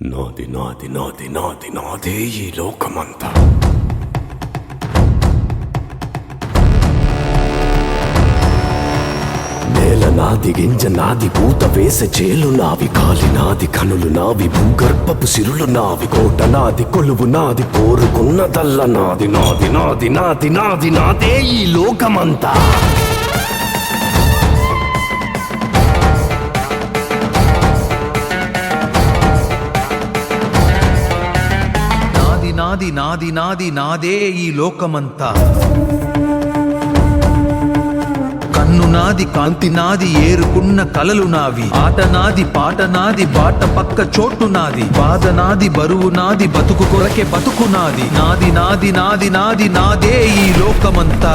నాది నాది నాది నాది నాదే ఈ లోకమంతా. నేల నాది, గింజ నాది, పూత వేసే చేలు నావి, కాలి నాది, కనులు నావి, భూగర్భపు సిరులు నావి, కోట నాది, కొలువు నాది, కోరుకున్నదల్ల నాది. నాది నాది నాది నాది నాదే ఈ లోకమంతా. నాది నాది నాది నాదే ఈ లోకమంతా. కన్ను నాది, కాంతి నాది, ఏరుకున్న కలలు నావి, ఆట నాది, పాట నాది, బాట పక్క చోటు నాది, బాధ నాది, బరువు నాది, బతుకు కొరకే బతుకు నాది. నాది నాది నాది నాది నాదే ఈ లోకమంతా.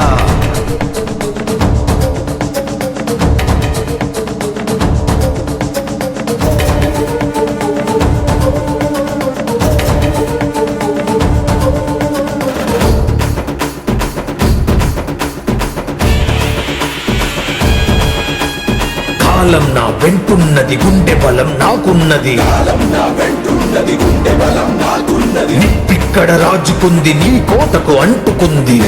కాలం నా వెంటున్నది, గుండె బలం నాకున్నది. నిప్పిక్కడ రాజుకుంది, నీ కోటకు అంటుకుంది.